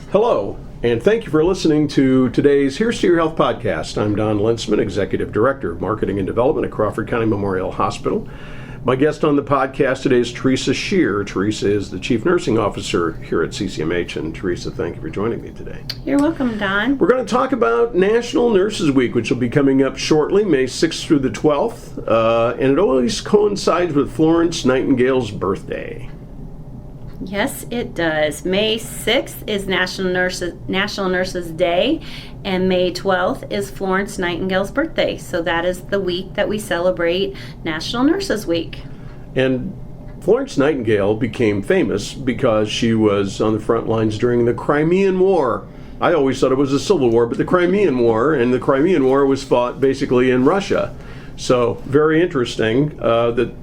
Hello, and thank you for listening to today's Here's to Your Health podcast. I'm Don Lensman, Executive Director of Marketing and Development at Crawford County Memorial Hospital. My guest on the podcast today is Theresa Sheer. Theresa is the Chief Nursing Officer here at CCMH, and Theresa, thank you for joining me today. You're welcome, Don. We're going to talk about National Nurses Week, which will be coming up shortly, May 6th through the 12th, and it always coincides with Florence Nightingale's birthday. Yes, it does. May 6th is National Nurses Day, and May 12th is Florence Nightingale's birthday. So that is the week that we celebrate National Nurses Week. And Florence Nightingale became famous because she was on the front lines during the Crimean War. I always thought it was a civil war, but the Crimean War, and the Crimean War was fought basically in Russia. So very interesting that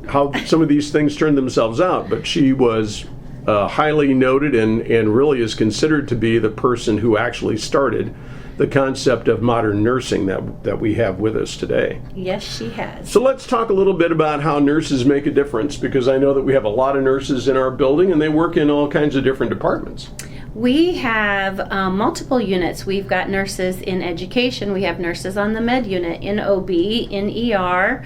how some of these things turned themselves out, but she was highly noted and really is considered to be the person who actually started the concept of modern nursing that we have with us today. Yes, she has. So let's talk a little bit about how nurses make a difference, because I know that we have a lot of nurses in our building and they work in all kinds of different departments. We have multiple units. We've got nurses in education. We have nurses on the med unit, in OB, in ER,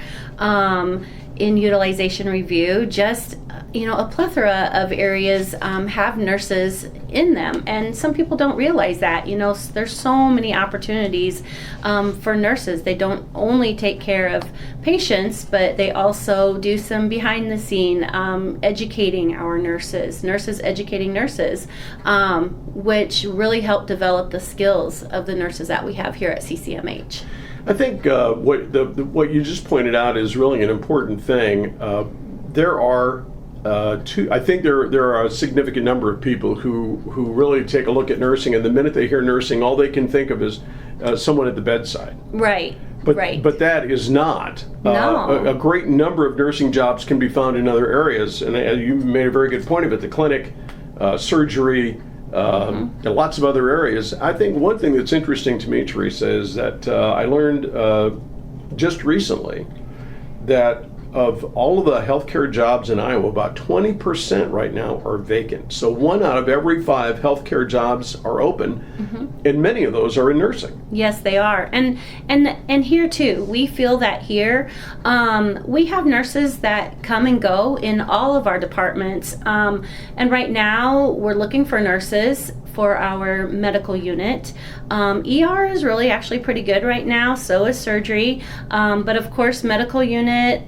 in utilization review. Just, a plethora of areas have nurses in them. And some people don't realize that. There's so many opportunities for nurses. They don't only take care of patients, but they also do some behind the scene educating our nurses educating nurses, which really help develop the skills of the nurses that we have here at CCMH. I think what you just pointed out is really an important thing. There are there are a significant number of people who really take a look at nursing, and the minute they hear nursing, all they can think of is someone at the bedside. Right. But that is not. No. A great number of nursing jobs can be found in other areas, and you made a very good point of it. The clinic, surgery, and lots of other areas. I think one thing that's interesting to me, Theresa, is that I learned just recently that of all of the healthcare jobs in Iowa, about 20% right now are vacant. So 1 out of every 5 healthcare jobs are open, and many of those are in nursing. Yes, they are. And here too, we feel that here. We have nurses that come and go in all of our departments. And right now, we're looking for nurses for our medical unit. ER is really actually pretty good right now, so is surgery. But of course, medical unit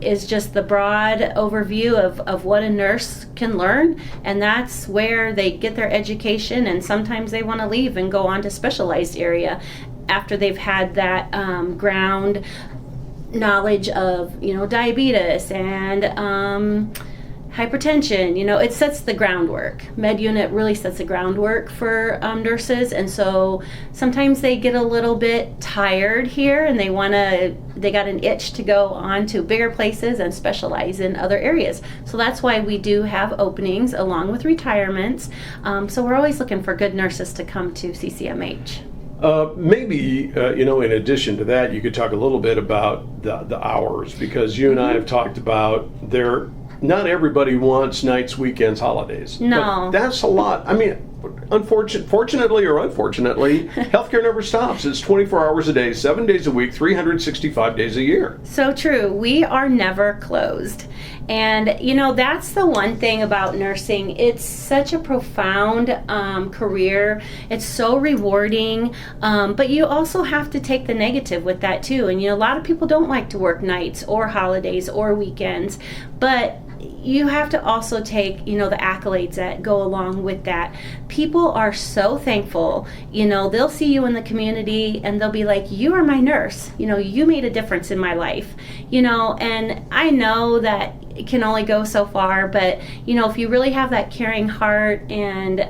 is just the broad overview of what a nurse can learn, and that's where they get their education, and sometimes they want to leave and go on to specialized area after they've had that ground knowledge of diabetes and hypertension. It sets the groundwork. Med unit really sets the groundwork for nurses, and so sometimes they get a little bit tired here, and they got an itch to go on to bigger places and specialize in other areas. So that's why we do have openings along with retirements. So we're always looking for good nurses to come to CCMH. Maybe, in addition to that, you could talk a little bit about the hours, because you and I have talked about not everybody wants nights, weekends, holidays. No. But that's a lot. I mean, fortunately or unfortunately, healthcare never stops. It's 24 hours a day, 7 days a week, 365 days a year. So true. We are never closed. And, that's the one thing about nursing. It's such a profound career. It's so rewarding. But you also have to take the negative with that, too. And, a lot of people don't like to work nights or holidays or weekends. But you have to also take, the accolades that go along with that. People are so thankful. They'll see you in the community and they'll be like, you are my nurse. You made a difference in my life. And I know that it can only go so far, but, if you really have that caring heart, and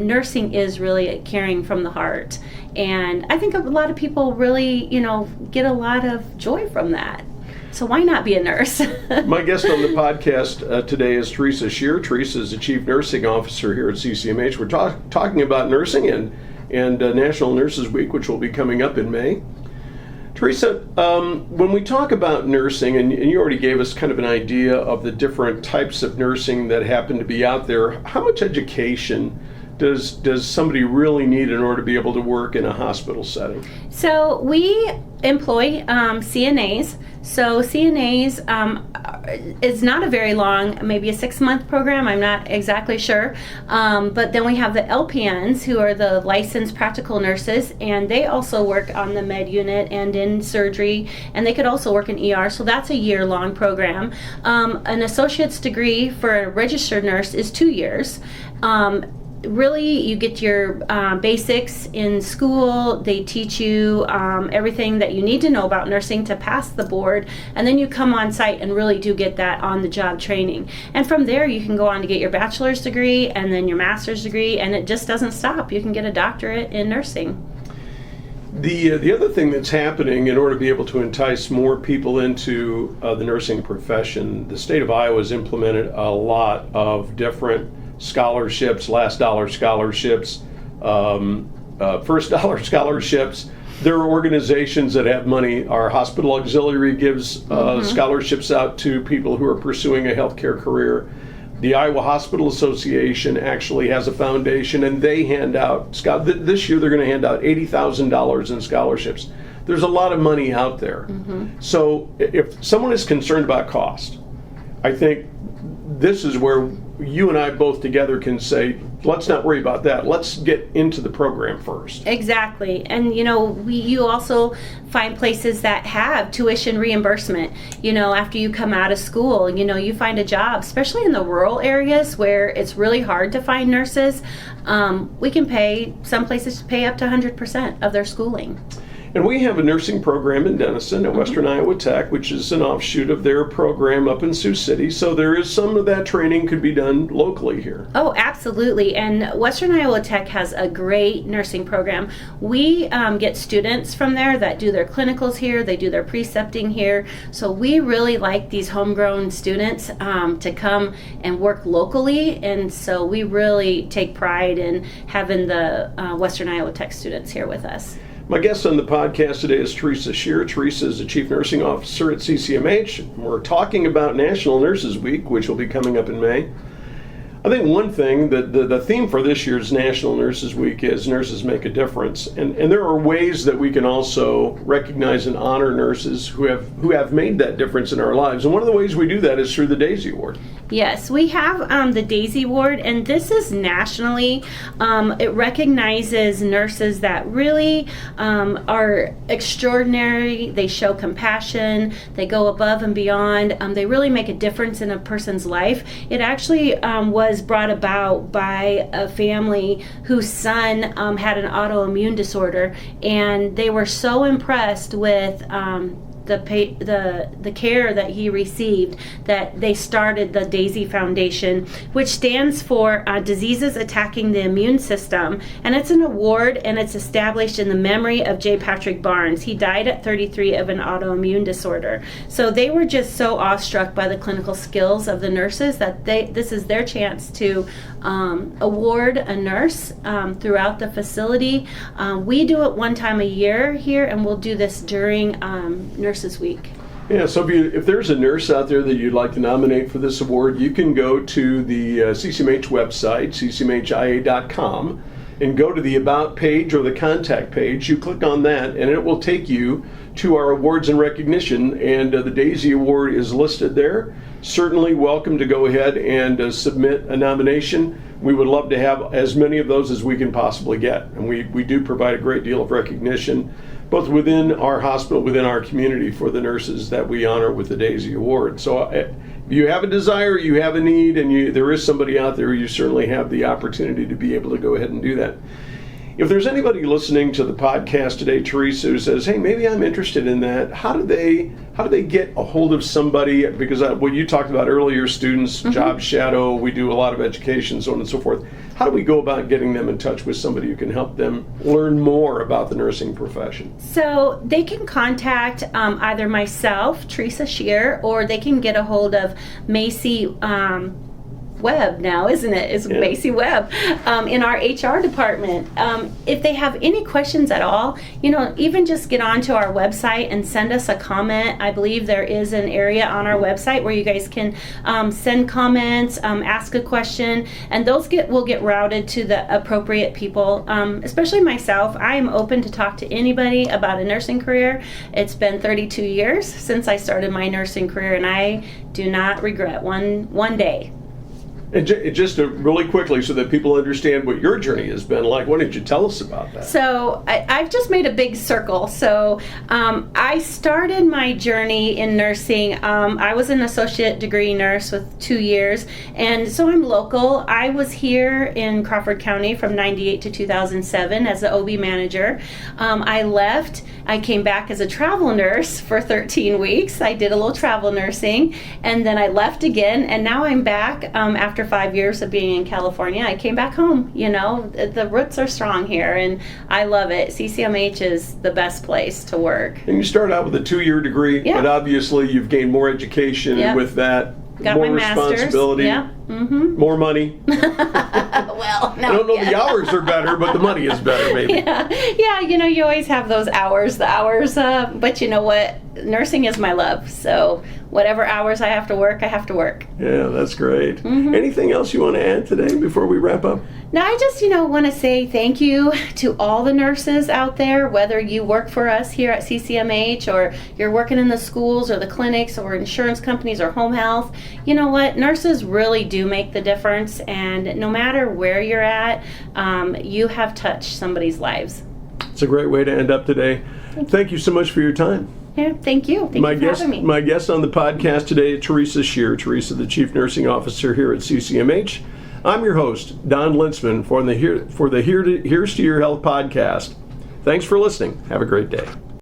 nursing is really caring from the heart. And I think a lot of people really, get a lot of joy from that. So why not be a nurse? My guest on the podcast today is Theresa Sheer. Theresa is the Chief Nursing Officer here at CCMH. We're talking about nursing and National Nurses Week, which will be coming up in May. Theresa, when we talk about nursing, and you already gave us kind of an idea of the different types of nursing that happen to be out there, how much education does somebody really need in order to be able to work in a hospital setting? So we employ CNAs. So CNAs is not a very long, maybe a 6-month program. I'm not exactly sure. But then we have the LPNs, who are the licensed practical nurses, and they also work on the med unit and in surgery, and they could also work in ER. So that's a year-long program. An associate's degree for a registered nurse is 2 years. Really, you get your basics in school. They teach you everything that you need to know about nursing to pass the board, and then you come on site and really do get that on-the-job training. And from there, you can go on to get your bachelor's degree and then your master's degree, and it just doesn't stop. You can get a doctorate in nursing. The other thing that's happening in order to be able to entice more people into the nursing profession, the state of Iowa has implemented a lot of different scholarships, last dollar scholarships, first dollar scholarships. There are organizations that have money. Our hospital auxiliary gives scholarships out to people who are pursuing a healthcare career. The Iowa Hospital Association actually has a foundation, and they hand out, this year they're going to hand out $80,000 in scholarships. There's a lot of money out there. So if someone is concerned about cost, I think this is where you and I both together can say, let's not worry about that. Let's get into the program first. Exactly. And, you also find places that have tuition reimbursement. After you come out of school, you find a job, especially in the rural areas where it's really hard to find nurses. We can pay, some places pay up to 100% of their schooling. And we have a nursing program in Denison at Western Iowa Tech, which is an offshoot of their program up in Sioux City. So there is some of that training could be done locally here. Oh, absolutely. And Western Iowa Tech has a great nursing program. We get students from there that do their clinicals here. They do their precepting here. So we really like these homegrown students to come and work locally. And so we really take pride in having the Western Iowa Tech students here with us. My guest on the podcast today is Theresa Sheer. Theresa is the Chief Nursing Officer at CCMH. We're talking about National Nurses Week, which will be coming up in May. I think one thing, that the theme for this year's National Nurses Week is Nurses Make a Difference. And there are ways that we can also recognize and honor nurses who have made that difference in our lives. And one of the ways we do that is through the Daisy Award. Yes, we have the Daisy Award, and this is nationally. It recognizes nurses that really are extraordinary. They show compassion. They go above and beyond. They really make a difference in a person's life. It actually was brought about by a family whose son had an autoimmune disorder, and they were so impressed with the care that he received that they started the Daisy Foundation, which stands for Diseases Attacking the Immune System, and it's an award, and it's established in the memory of J. Patrick Barnes. He died at 33 of an autoimmune disorder. So they were just so awestruck by the clinical skills of the nurses that this is their chance to award a nurse throughout the facility. We do it one time a year here, and we'll do this during Nurses Week. Yeah, so if there's a nurse out there that you'd like to nominate for this award, you can go to the CCMH website, ccmhia.com, and go to the About page or the Contact page. You click on that, and it will take you to our awards and recognition, and the Daisy Award is listed there. Certainly welcome to go ahead and submit a nomination. We would love to have as many of those as we can possibly get, and we do provide a great deal of recognition, both within our hospital, within our community, for the nurses that we honor with the Daisy Award. So if you have a desire, you have a need, and there is somebody out there, you certainly have the opportunity to be able to go ahead and do that. If there's anybody listening to the podcast today, Theresa, who says, hey, maybe I'm interested in that, how do they get a hold of somebody? Because what you talked about earlier, students, job shadow, we do a lot of education, so on and so forth. How do we go about getting them in touch with somebody who can help them learn more about the nursing profession? So they can contact either myself, Theresa Sheer, or they can get a hold of Macy Webb now, isn't it? It's Macy Webb in our HR department. If they have any questions at all, even just get onto our website and send us a comment. I believe there is an area on our website where you guys can send comments, ask a question, and those will get routed to the appropriate people. Especially myself, I am open to talk to anybody about a nursing career. It's been 32 years since I started my nursing career, and I do not regret one day. And just to really quickly, so that people understand what your journey has been like, why don't you tell us about that? So I've just made a big circle. So I started my journey in nursing. I was an associate degree nurse with 2 years, and so I'm local. I was here in Crawford County from 98 to 2007 as the OB manager. I left. I came back as a travel nurse for 13 weeks. I did a little travel nursing, and then I left again, and now I'm back after 5 years of being in California. I came back home. The roots are strong here, and I love it. CCMH is the best place to work. And you start out with a 2-year degree, but obviously you've gained more education with that. Got more my master's. Responsibility, more money. Well, no. I don't know if the hours are better, but the money is better, maybe. Yeah, you always have those hours, but you know what? Nursing is my love, so whatever hours I have to work, I have to work. Yeah, that's great. Anything else you want to add today before we wrap up? No, I just, want to say thank you to all the nurses out there, whether you work for us here at CCMH or you're working in the schools or the clinics or insurance companies or home health. You know what? Nurses really do make the difference, and no matter where you're at, you have touched somebody's lives. It's a great way to end up today. Thank you so much for your time. Yeah, thank you. Thank you for having me. My guest on the podcast today is Theresa Sheer. Theresa, the Chief Nursing Officer here at CCMH. I'm your host, Don Lintzman, for the Here's to Your Health podcast. Thanks for listening. Have a great day.